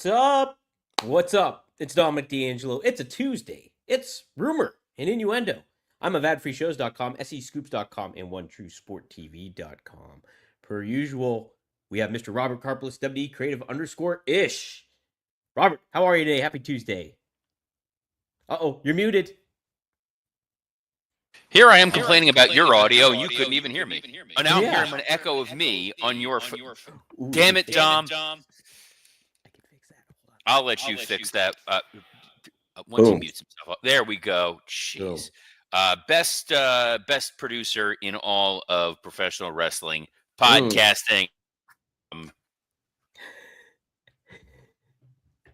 What's up? What's up? It's Dominic D'Angelo. It's a Tuesday. It's Rumor and Innuendo. I'm of adfreeshows.com, SEScoops.com, and OneTrueSportTV.com. Per usual, we have Mr. Robert Karpelis, WD Creative_ish. Robert, how are you today? Happy Tuesday. Uh-oh, you're muted. Here I am complaining about your audio, and you couldn't even hear me. Oh, now I'm hearing an echo of me on your phone. Damn it, Dom. I can fix that. Hold on. I'll let you fix that. Once he mutes himself up. There we go. Jeez. Best producer in all of professional wrestling, podcasting.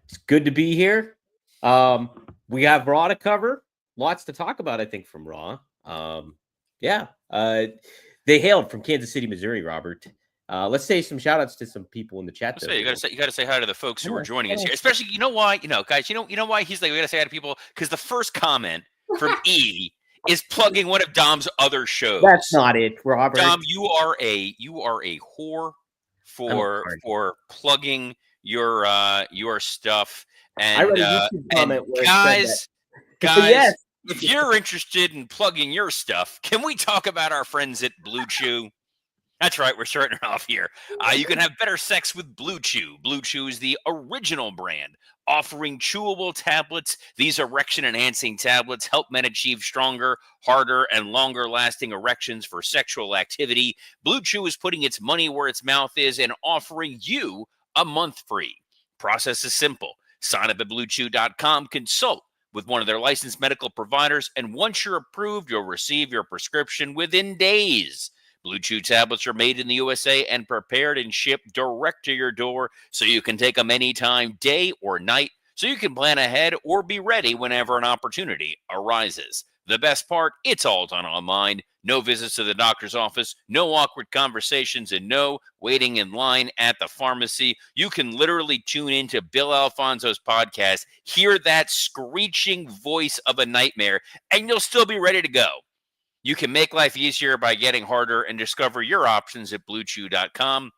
It's good to be here. We have Raw to cover. Lots to talk about, I think, from Raw. They hailed from Kansas City, Missouri, Robert. Let's say some shout outs to some people in the chat. You gotta say hi to the folks who are joining us here. Especially, you know why? Guys, you know why he's like, we gotta say hi to people? Because the first comment from E is plugging one of Dom's other shows. That's not it, Robert. Dom, you are a whore for plugging your stuff. And I read a YouTube comment where guys, yes. If you're interested in plugging your stuff, can we talk about our friends at Blue Chew? That's right, we're starting it off here. You can have better sex with Blue Chew. Blue Chew is the original brand offering chewable tablets. These erection-enhancing tablets help men achieve stronger, harder, and longer-lasting erections for sexual activity. Blue Chew is putting its money where its mouth is and offering you a month free. Process is simple. Sign up at BlueChew.com, consult with one of their licensed medical providers, and once you're approved, you'll receive your prescription within days. Blue Chew tablets are made in the USA and prepared and shipped direct to your door, so you can take them anytime, day or night, so you can plan ahead or be ready whenever an opportunity arises. The best part, it's all done online. No visits to the doctor's office, no awkward conversations, and no waiting in line at the pharmacy. You can literally tune into Bill Alfonso's podcast, hear that screeching voice of a nightmare, and you'll still be ready to go. You can make life easier by getting harder and discover your options at BlueChew.com.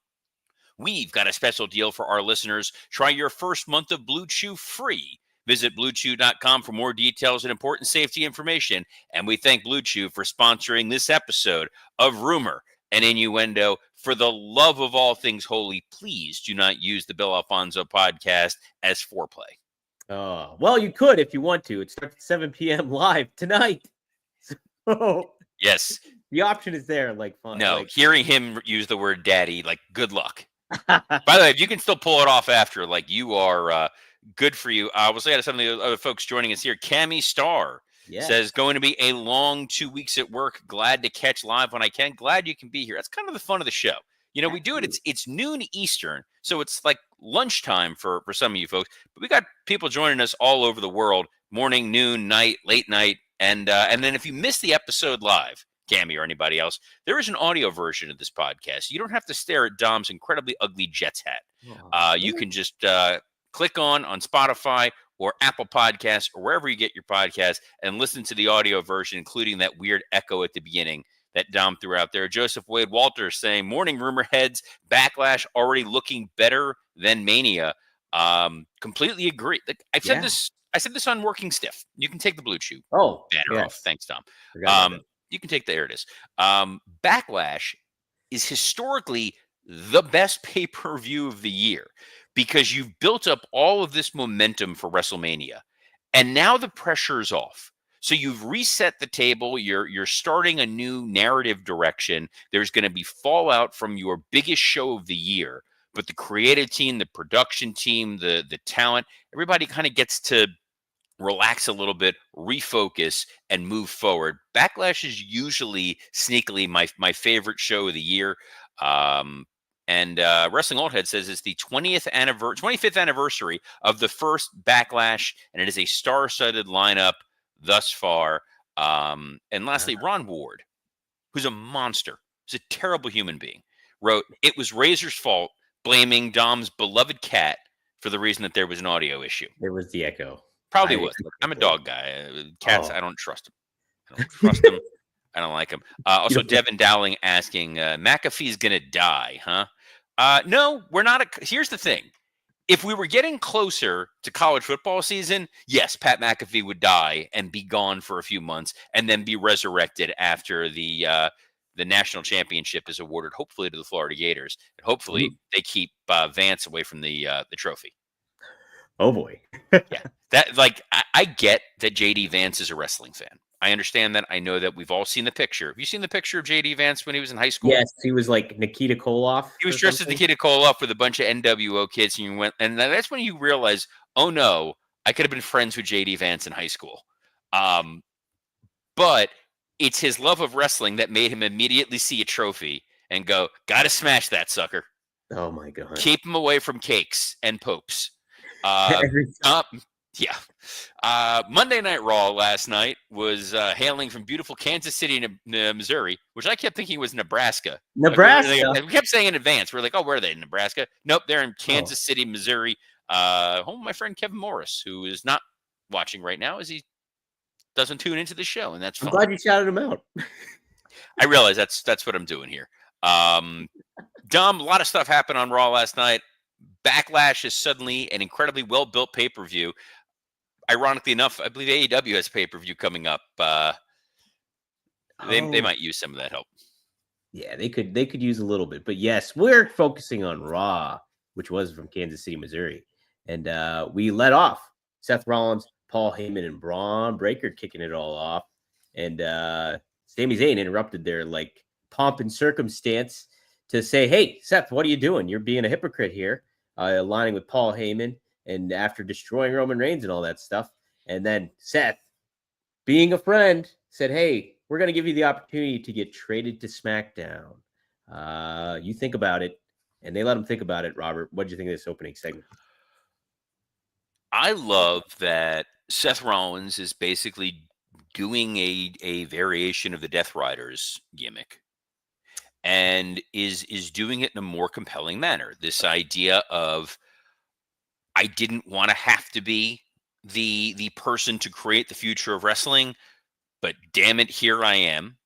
We've got a special deal for our listeners. Try your first month of Blue Chew free. Visit BlueChew.com for more details and important safety information. And we thank Blue Chew for sponsoring this episode of Rumor and Innuendo. For the love of all things holy, please do not use the Bill Alfonso podcast as foreplay. Well, you could if you want to. It starts at 7 p.m. live tonight. So yes. The option is there. Fun. No, hearing him use the word daddy, good luck. By the way, if you can still pull it off after, you are... good for you. We'll say to some of the other folks joining us here. Cammy Star says, going to be a long 2 weeks at work. Glad to catch live when I can. Glad you can be here. That's kind of the fun of the show. We do it. It's noon Eastern, so it's like lunchtime for some of you folks. But we got people joining us all over the world, morning, noon, night, late night. And then if you miss the episode live, Cammy or anybody else, there is an audio version of this podcast. You don't have to stare at Dom's incredibly ugly Jets hat. You can just... click on Spotify or Apple Podcasts or wherever you get your podcast and listen to the audio version, including that weird echo at the beginning that Dom threw out there. Joseph Wade Walters saying, morning rumor heads, Backlash already looking better than Mania. Completely agree. I said this on Working Stiff. You can take the Blue Chew banner off. Thanks, Dom. You can take there it is. Backlash is historically the best pay-per-view of the year, because you've built up all of this momentum for WrestleMania, and now the pressure is off. So you've reset the table. You're starting a new narrative direction. There's going to be fallout from your biggest show of the year, but the creative team, the production team, the talent, everybody kind of gets to relax a little bit, refocus, and move forward. Backlash is usually sneakily my favorite show of the year. And Wrestling Old Head says it's the 25th anniversary of the first Backlash, and it is a star-studded lineup thus far. And lastly, Ron Ward, who's a monster, who's a terrible human being, wrote, "It was Razor's fault, blaming Dom's beloved cat for the reason that there was an audio issue." It was the echo. Probably was. I'm a dog guy. Cats, I don't trust them. I don't trust them. I don't like them. Also, Devin Dowling asking, McAfee's going to die, huh? No, we're not. Here's the thing. if we were getting closer to college football season, yes, Pat McAfee would die and be gone for a few months, and then be resurrected after the national championship is awarded, hopefully to the Florida Gators, and hopefully they keep Vance away from the trophy. Oh boy. Yeah, that I get that JD Vance is a wrestling fan. I understand that. I know that we've all seen the picture. Have you seen the picture of JD Vance when he was in high school? Yes, he was like Nikita Koloff. He was or dressed as the something. kid at Koloff with a bunch of NWO kids, and you went, and that's when you realize, oh no, I could have been friends with JD Vance in high school. But it's his love of wrestling that made him immediately see a trophy and go, gotta smash that sucker. Oh my god. Keep him away from cakes and popes. Every time. Yeah. Monday Night Raw last night was hailing from beautiful Kansas City, Missouri, which I kept thinking was Nebraska. Nebraska. We kept saying in advance. We're like, oh, where are they? In Nebraska? Nope, they're in Kansas City, Missouri. Home of my friend Kevin Morris, who is not watching right now as he doesn't tune into the show, and that's fine. I'm glad you shouted him out. I realize that's what I'm doing here. Dom, a lot of stuff happened on Raw last night. Backlash is suddenly an incredibly well-built pay-per-view. Ironically enough, I believe AEW has pay-per-view coming up. They might use some of that help. Yeah, they could use a little bit. But yes, we're focusing on Raw, which was from Kansas City, Missouri. And we let off Seth Rollins, Paul Heyman, and Braun Breaker kicking it all off. And Sami Zayn interrupted their like pomp and circumstance to say, hey, Seth, what are you doing? You're being a hypocrite here, aligning with Paul Heyman. And after destroying Roman Reigns and all that stuff. And then Seth, being a friend, said, hey, we're going to give you the opportunity to get traded to SmackDown. You think about it. And they let him think about it, Robert. What did you think of this opening segment? I love that Seth Rollins is basically doing a variation of the Death Riders gimmick, and is doing it in a more compelling manner. This idea of, I didn't want to have to be the person to create the future of wrestling, but damn it, here I am.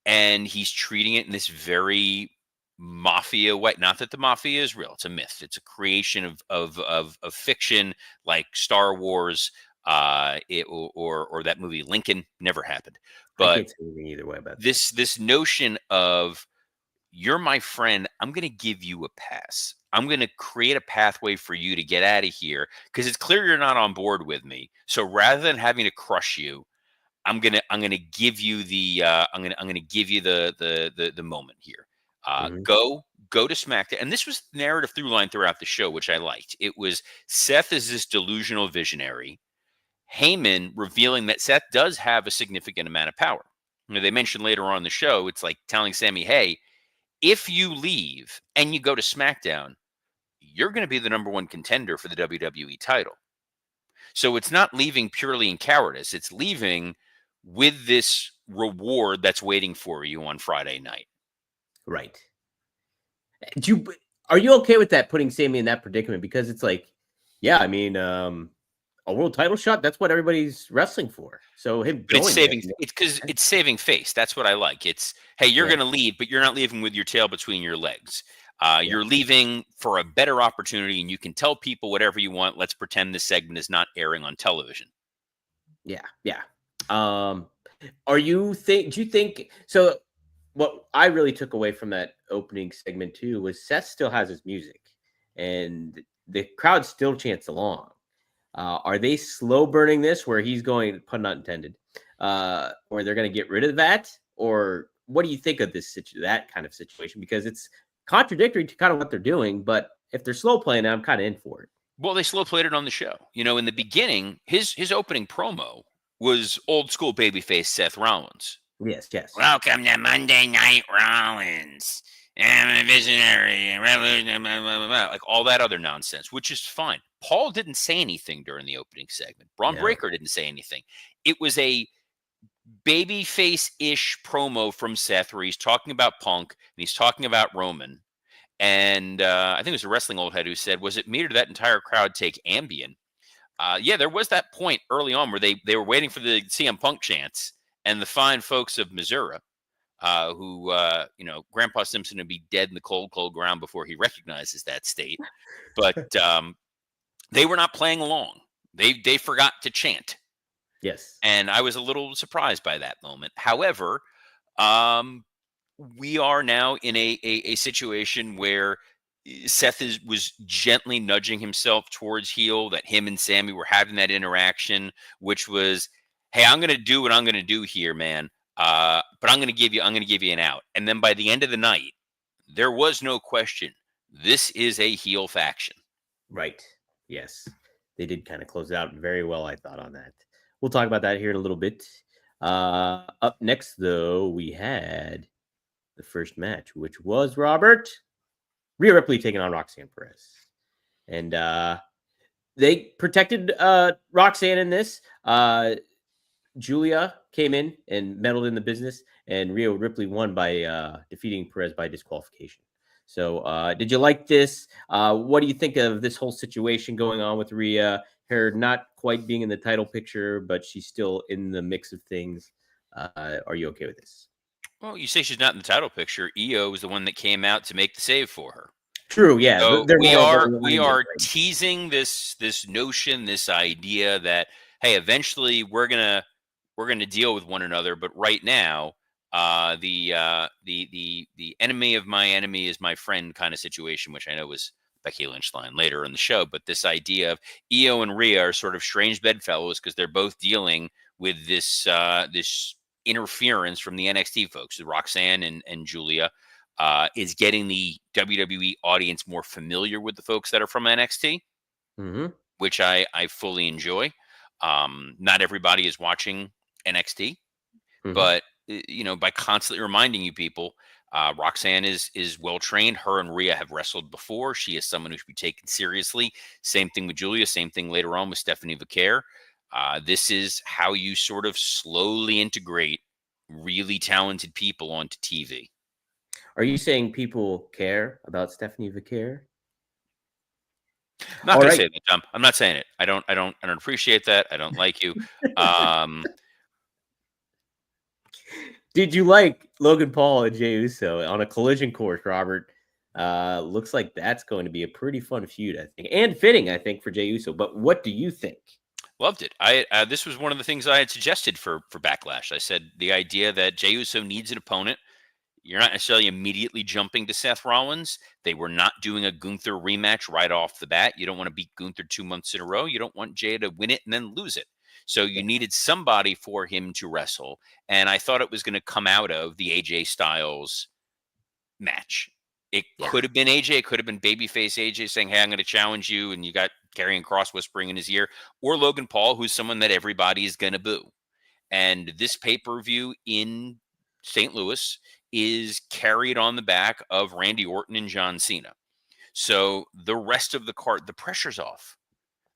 And he's treating it in this very mafia way. Not that the mafia is real; it's a myth. It's a creation of fiction, like Star Wars, or that movie Lincoln. Never happened. I But can't say anything either way about this notion of, you're my friend, I'm going to give you a pass. I'm going to create a pathway for you to get out of here, because it's clear you're not on board with me. So rather than having to crush you, I'm gonna give you the the moment here. Go to SmackDown, and this was the narrative through line throughout the show, which I liked. It was Seth is this delusional visionary, Heyman revealing that Seth does have a significant amount of power. You know, they mentioned later on in the show, it's like telling Sammy, hey, if you leave and you go to SmackDown, you're going to be the number one contender for the WWE title. So it's not leaving purely in cowardice. It's leaving with this reward that's waiting for you on Friday night. Right. Are you okay with that, putting Sammy in that predicament? Because it's like, yeah, I mean, a world title shot, that's what everybody's wrestling for. So him But it's going it's saving face. That's what I like. It's, hey, you're Yeah. going to leave, but you're not leaving with your tail between your legs. Yeah. You're leaving for a better opportunity, and you can tell people whatever you want. Let's pretend this segment is not airing on television. Yeah, yeah. Do you think so? What I really took away from that opening segment too was Seth still has his music, and the crowd still chants along. Are they slow burning this, where he's going, pun not intended, or they're going to get rid of that, or what do you think of that kind of situation? Because it's contradictory to kind of what they're doing, but if they're slow playing, I'm kind of in for it. Well, they slow played it on the show. You know, in the beginning, his opening promo was old school babyface Seth Rollins. Yes. Welcome to Monday Night Rollins. I'm a visionary, revolution, blah, blah, blah, blah. Like all that other nonsense, which is fine. Paul didn't say anything during the opening segment. Braun Breaker didn't say anything. It was a babyface-ish promo from Seth where he's talking about Punk and he's talking about Roman. And I think it was a wrestling old head who said, was it me or did that entire crowd take Ambien? Yeah, there was that point early on where they were waiting for the CM Punk chants, and the fine folks of Missouri, who, Grandpa Simpson would be dead in the cold, cold ground before he recognizes that state. But they were not playing along. They forgot to chant. Yes. And I was a little surprised by that moment. However, um, we are now in a situation where Seth was gently nudging himself towards heel, that him and Sammy were having that interaction, which was, hey, I'm going to do what I'm going to do here, man. But I'm going to give you an out. And then by the end of the night, there was no question. This is a heel faction. Right. Yes. They did kind of close it out very well, I thought, on that. We'll talk about that here in a little bit. Up next, though, we had the first match, which was Robert Rhea Ripley taking on Roxanne Perez. And they protected Roxanne in this. Julia came in and meddled in the business, and Rhea Ripley won by defeating Perez by disqualification. So, did you like this? What do you think of this whole situation going on with Rhea? Her not quite being in the title picture, but she's still in the mix of things. Are you okay with this? Well, you say she's not in the title picture. Io is the one that came out to make the save for her. True. Yeah, So they're we more are aligned, right? teasing this notion, this idea that, hey, eventually we're gonna deal with one another, but right now, the enemy of my enemy is my friend kind of situation, which I know was Becky Lynch line later in the show. But this idea of Io and Rhea are sort of strange bedfellows because they're both dealing with this interference from the NXT folks, Roxanne and Julia. Is getting the WWE audience more familiar with the folks that are from NXT, Mm-hmm. which I fully enjoy. Not everybody is watching NXT, Mm-hmm. but by constantly reminding you people, Roxanne is well trained. Her and Rhea have wrestled before. She is someone who should be taken seriously. Same thing with Julia. Same thing later on with Stephanie Vaquer. This is how you sort of slowly integrate really talented people onto TV. Are you saying people care about Stephanie Vaquer? I'm not All going to right. say that, Tom. I'm not saying it. I don't appreciate that. I don't like you. Um, Did you like Logan Paul and Jey Uso on a collision course, Robert? Looks like that's going to be a pretty fun feud, I think, and fitting, I think, for Jey Uso. But what do you think? Loved it. This was one of the things I had suggested for Backlash. I said the idea that Jey Uso needs an opponent. You're not necessarily immediately jumping to Seth Rollins. They were not doing a Gunther rematch right off the bat. You don't want to beat Gunther 2 months in a row. You don't want Jey to win it and then lose it. So you needed somebody for him to wrestle. And I thought it was going to come out of the AJ Styles match. It could have been AJ. It could have been babyface AJ saying, hey, I'm going to challenge you. And you got Karrion Kross whispering in his ear. Or Logan Paul, who's someone that everybody is going to boo. And this pay-per-view in St. Louis is carried on the back of Randy Orton and John Cena. So the rest of the card, the pressure's off.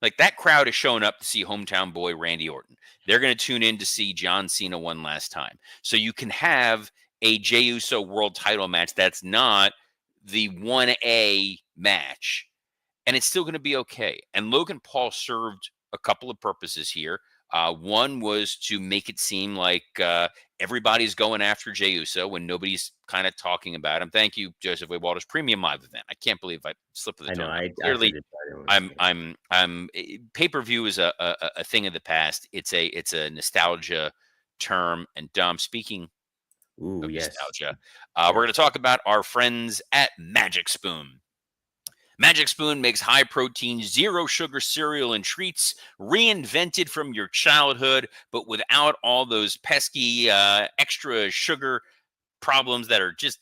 Like, that crowd is showing up to see hometown boy Randy Orton. They're going to tune in to see John Cena one last time. So you can have a Jey Uso world title match that's not the 1A match, and it's still going to be okay. And Logan Paul served a couple of purposes here. One was to make it seem like everybody's going after Jey Uso when nobody's kind of talking about him. Thank you, Joseph Wade Walters. Premium live event. I can't believe I slipped of the I know. tongue. I Clearly, said it, I'm pay-per-view is a thing of the past. It's a nostalgia term. And Dom, speaking Ooh, of yes. nostalgia, we're going to talk about our friends at Magic Spoon. Magic Spoon makes high protein, zero sugar cereal and treats reinvented from your childhood, but without all those pesky extra sugar problems that are just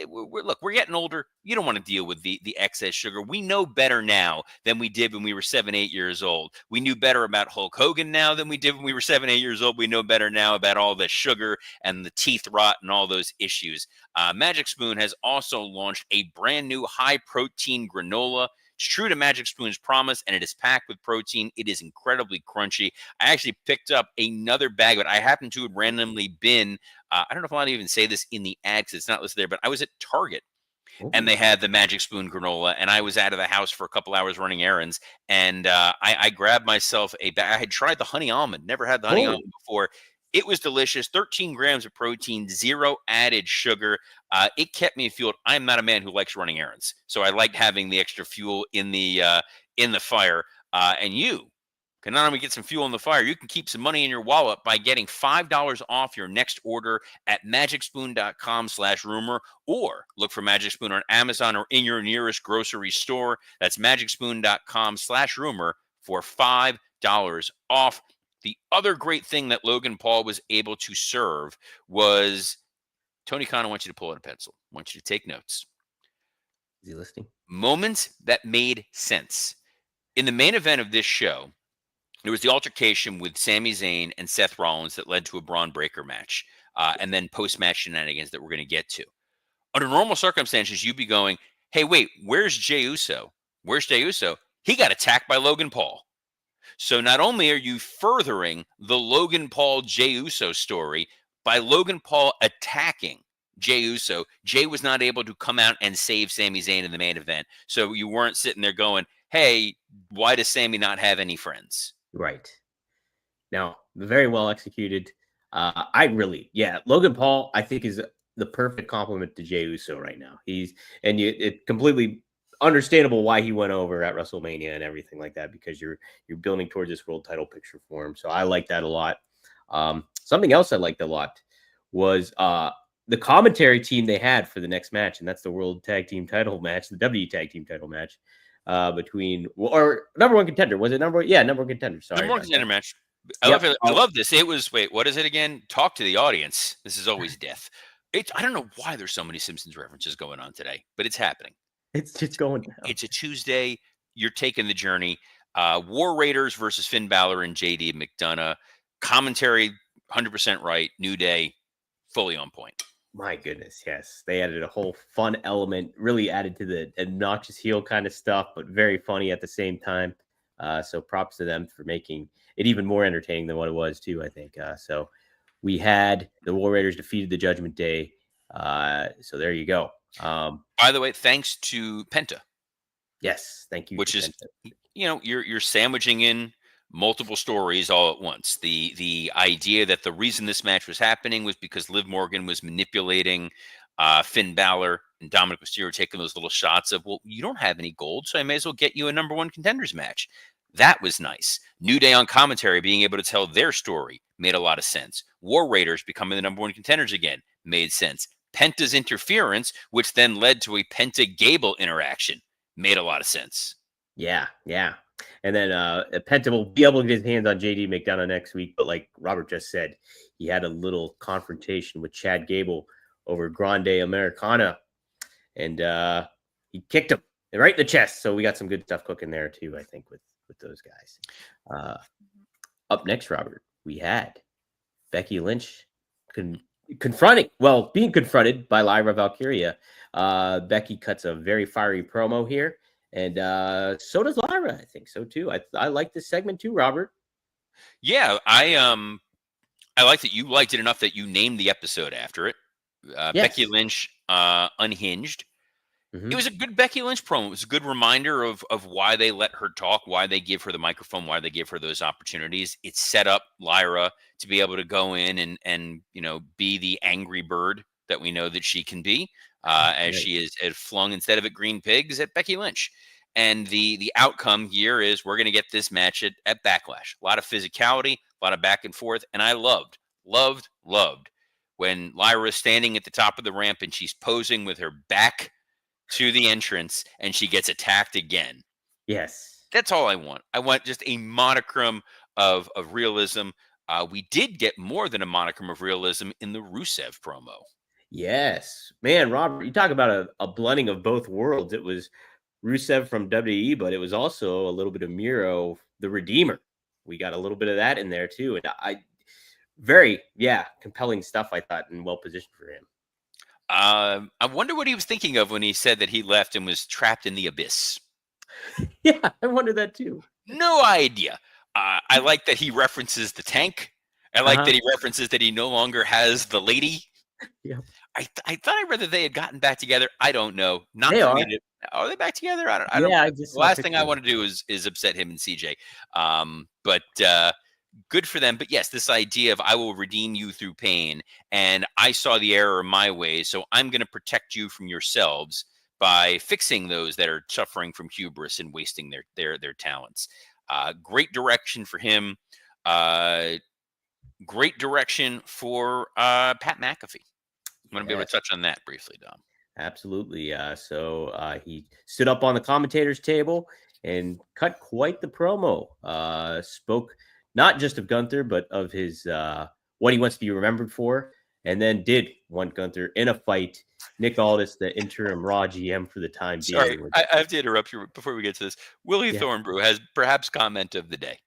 look, we're getting older. You don't want to deal with the excess sugar. We know better now than we did when we were 7-8 years old. We knew better about Hulk Hogan now than we did when we were 7-8 years old. We know better now about all the sugar and the teeth rot and all those issues. Magic Spoon has also launched a brand new high protein granola. It's true to Magic Spoon's promise, and it is packed with protein. It is incredibly crunchy. I actually picked up another bag, but I happened to have randomly been I don't know if I want to even say this in the ad because it's not listed there, but I was at Target and they had the Magic Spoon granola, and I was out of the house for a couple hours running errands, and I grabbed myself a bag. I had tried the honey almond, never had the honey almond before. It was delicious. 13 grams of protein, zero added sugar. It kept me fueled. I'm not a man who likes running errands, so I like having the extra fuel in the fire. And you can not only get some fuel in the fire, you can keep some money in your wallet by getting $5 off your next order at magicspoon.com/rumor, or look for Magic Spoon on Amazon or in your nearest grocery store. That's magicspoon.com/rumor for $5 off. The other great thing that Logan Paul was able to serve was, Tony Khan, I want you to pull out a pencil. I want you to take notes. Is he listening? Moments that made sense. In the main event of this show, there was the altercation with Sami Zayn and Seth Rollins that led to a Braun Breaker match, and then post-match shenanigans that we're going to get to. Under normal circumstances, you'd be going, hey, wait, where's Jey Uso? Where's Jey Uso? He got attacked by Logan Paul. So not only are you furthering the Logan Paul Jey Uso story by Logan Paul attacking Jey Uso, Jey was not able to come out and save Sami Zayn in the main event. So you weren't sitting there going, hey, why does Sami not have any friends? Right. Now, very well executed. Logan Paul, I think, is the perfect complement to Jey Uso right now. It's completely understandable why he went over at WrestleMania and everything like that, because you're building towards this world title picture for him. So I like that a lot. Something else I liked a lot was the commentary team they had for the next match, and that's the World Tag Team Title match, the W Tag Team Title match between number one contender. Was it number one? Yeah, number one contender. Sorry, number one contender match. I love this. It was, wait, what is it again? Talk to the audience. This is always death. I don't know why there's so many Simpsons references going on today, but it's happening. It's just going down. It's a Tuesday. You're taking the journey. War Raiders versus Finn Balor and JD McDonough. Commentary, 100% right. New Day, fully on point. My goodness, yes. They added a whole fun element, really added to the obnoxious heel kind of stuff, but very funny at the same time. So props to them for making it even more entertaining than what it was, too, I think. So we had the War Raiders defeated the Judgment Day. So there you go. By the way, thanks to Penta. Yes, thank you. Which is, you're sandwiching in multiple stories all at once. The idea that the reason this match was happening was because Liv Morgan was manipulating Finn Balor, and Dominic Mysterio taking those little shots of, well, you don't have any gold, so I may as well get you a number one contenders match. That was nice. New Day on commentary being able to tell their story made a lot of sense. War Raiders becoming the number one contenders again made sense. Penta's interference, which then led to a Penta-Gable interaction, made a lot of sense. Yeah. And then Penta will be able to get his hands on JD McDonough next week. But like Robert just said, he had a little confrontation with Chad Gable over Grande Americana. And he kicked him right in the chest. So we got some good stuff cooking there too, I think, with those guys. Up next, Robert, we had Becky Lynch being confronted by Lyra Valkyria. Becky cuts a very fiery promo here. And so does Lyra. I think so too. I like this segment too, Robert. Yeah, I like that you liked it enough that you named the episode after it. Yes. Becky Lynch Unhinged. Mm-hmm. It was a good Becky Lynch promo. It was a good reminder of why they let her talk, why they give her the microphone, why they give her those opportunities. It set up Lyra to be able to go in and be the angry bird that we know that she can be, as she is flung, instead of at Green Pigs, at Becky Lynch. And the outcome here is we're going to get this match at Backlash. A lot of physicality, a lot of back and forth. And I loved when Lyra is standing at the top of the ramp and she's posing with her back to the entrance and she gets attacked again. Yes. That's all I want. I want just a modicum of realism. We did get more than a modicum of realism in the Rusev promo. Yes. Man, Robert, you talk about a blending of both worlds. It was Rusev from WWE, but it was also a little bit of Miro, the Redeemer. We got a little bit of that in there too. And very compelling stuff, I thought, and well positioned for him. I wonder what he was thinking of when he said that he left and was trapped in the abyss. Yeah, I wonder that too. No idea. I like that he references the tank. I like that he references that he no longer has the lady. Yeah. I thought I read that they had gotten back together. I don't know. Are they back together? I don't. The last thing I want to do is upset him and CJ. But good for them. But yes, this idea of I will redeem you through pain, and I saw the error in my ways, so I'm going to protect you from yourselves by fixing those that are suffering from hubris and wasting their talents. Great direction for him. Great direction for Pat McAfee. I'm going to be able to touch on that briefly, Dom. Absolutely. So he stood up on the commentators table and cut quite the promo. Spoke not just of Gunther, but of his what he wants to be remembered for, and then did want Gunther in a fight. Nick Aldis, the interim Raw GM for the time Sorry, being. I have to interrupt you before we get to this. Willie Thornbrew has perhaps comment of the day.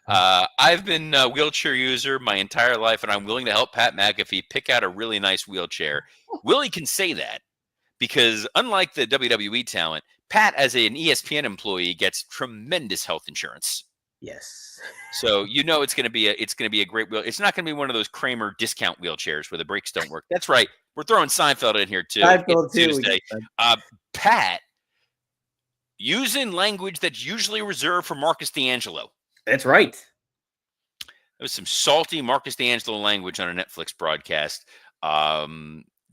I've been a wheelchair user my entire life, and I'm willing to help Pat McAfee pick out a really nice wheelchair. Willie can say that because unlike the WWE talent, Pat, as an ESPN employee, gets tremendous health insurance. Yes. So it's going to be a great wheel. It's not going to be one of those Kramer discount wheelchairs where the brakes don't work. That's right. We're throwing Seinfeld in here too. Seinfeld too. Tuesday. Pat using language that's usually reserved for Marcus D'Angelo. That's right. There was some salty Marcus D'Angelo language on a Netflix broadcast.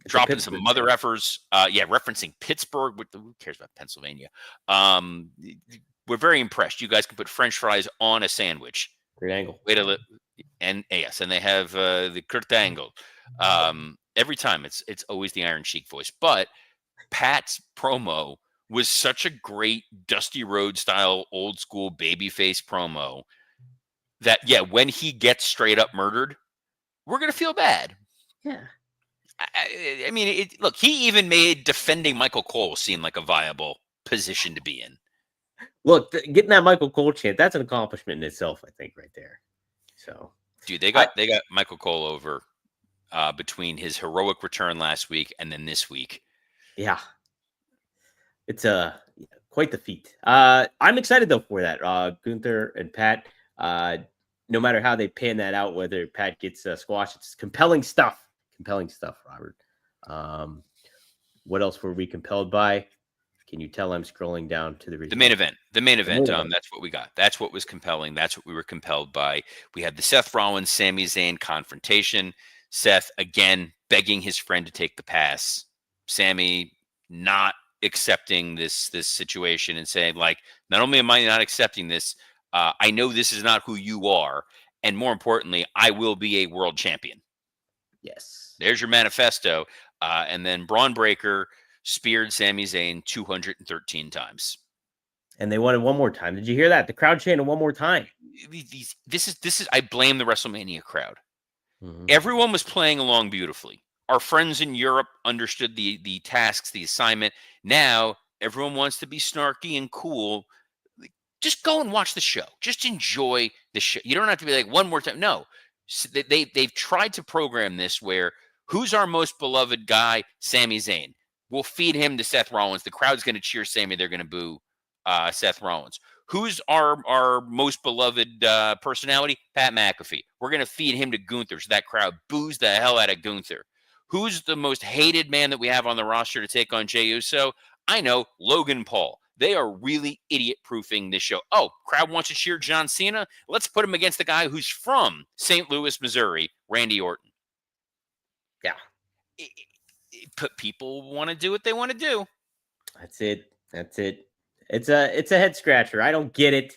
Dropping some mother effers. Referencing Pittsburgh. Who cares about Pennsylvania? We're very impressed. You guys can put French fries on a sandwich. Great angle. And they have the Kurt angle. Every time it's always the Iron Sheik voice. But Pat's promo was such a great Dusty Rhodes style, old school babyface promo that, when he gets straight up murdered, we're going to feel bad. Yeah. I mean, look, he even made defending Michael Cole seem like a viable position to be in. Look, getting that Michael Cole chant, that's an accomplishment in itself, I think, right there. So, dude, they got Michael Cole over between his heroic return last week and then this week. Yeah. It's quite the feat. I'm excited though for that. Gunther and Pat, no matter how they pan that out, whether Pat gets squashed, it's compelling stuff. Compelling stuff, Robert. What else were we compelled by? Can you tell I'm scrolling down to the main event? The main event. That's what we got. That's what was compelling. That's what we were compelled by. We had the Seth Rollins, Sami Zayn confrontation. Seth again begging his friend to take the pass. Sami not accepting this situation and saying, like, not only am I not accepting this, I know this is not who you are, and more importantly, I will be a world champion. Yes. There's your manifesto. And then Braun Breaker speared Sami Zayn 213 times. And they wanted one more time. Did you hear that? The crowd chanted one more time. This is I blame the WrestleMania crowd. Mm-hmm. Everyone was playing along beautifully. Our friends in Europe understood the tasks, the assignment. Now everyone wants to be snarky and cool. Just go and watch the show. Just enjoy the show. You don't have to be like, one more time. No. They've tried to program this where who's our most beloved guy? Sami Zayn. We'll feed him to Seth Rollins. The crowd's going to cheer Sami. They're going to boo Seth Rollins. Who's our most beloved personality? Pat McAfee. We're going to feed him to Gunther. So that crowd boos the hell out of Gunther. Who's the most hated man that we have on the roster to take on Jey Uso? I know, Logan Paul. They are really idiot-proofing this show. Oh, crowd wants to cheer John Cena? Let's put him against the guy who's from St. Louis, Missouri, Randy Orton. Yeah. People want to do what they want to do. That's it. It's a head scratcher. I don't get it.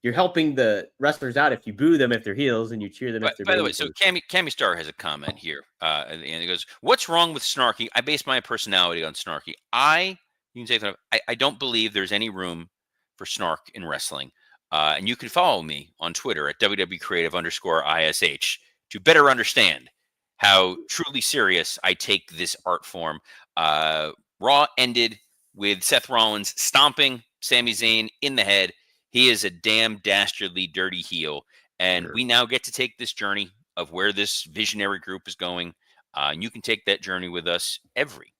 You're helping the wrestlers out if you boo them if they're heels and you cheer them if they're. By the way, so Cammy Star has a comment here, and he goes, "What's wrong with snarky? I base my personality on snarky. You can say that I don't believe there's any room for snark in wrestling. And you can follow me on Twitter at WWCreative_ISH to better understand how truly serious I take this art form. Raw ended with Seth Rollins stomping Sami Zayn in the head. He is a damn dastardly, dirty heel. And we now get to take this journey of where this visionary group is going. And you can take that journey with us every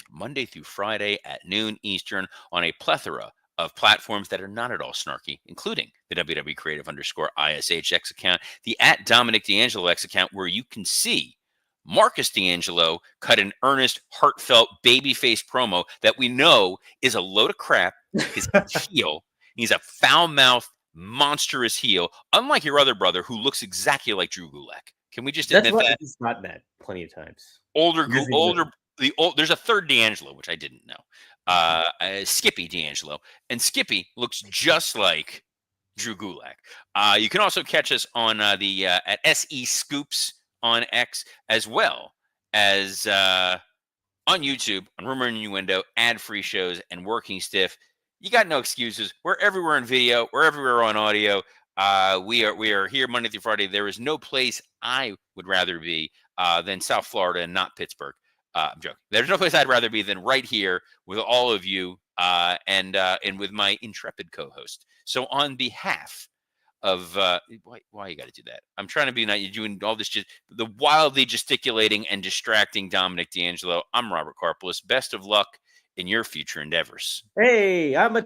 Monday through Friday at noon Eastern on a plethora of platforms that are not at all snarky, including the WWCreative_ISH X account, the at Dominic D'Angelo X account, where you can see Marcus D'Angelo cut an earnest, heartfelt, babyface promo that we know is a load of crap because he's heel. He's a foul-mouthed, monstrous heel, unlike your other brother who looks exactly like Drew Gulak. Can we just admit that? He's gotten that plenty of times. There's a third D'Angelo, which I didn't know. Skippy D'Angelo. And Skippy looks just like Drew Gulak. You can also catch us on the at SE Scoops on X, as well as on YouTube, on Rumor and Innuendo, ad-free shows, and Working Stiff. You got no excuses. We're everywhere in video. We're everywhere on audio. We are here Monday through Friday. There is no place I would rather be than South Florida and not Pittsburgh. I'm joking. There's no place I'd rather be than right here with all of you and with my intrepid co-host. So on behalf of why you got to do that? I'm trying to be not you doing all this just the wildly gesticulating and distracting Dominic D'Angelo. I'm Robert Karpolis. Best of luck in your future endeavors. Hey, I'm a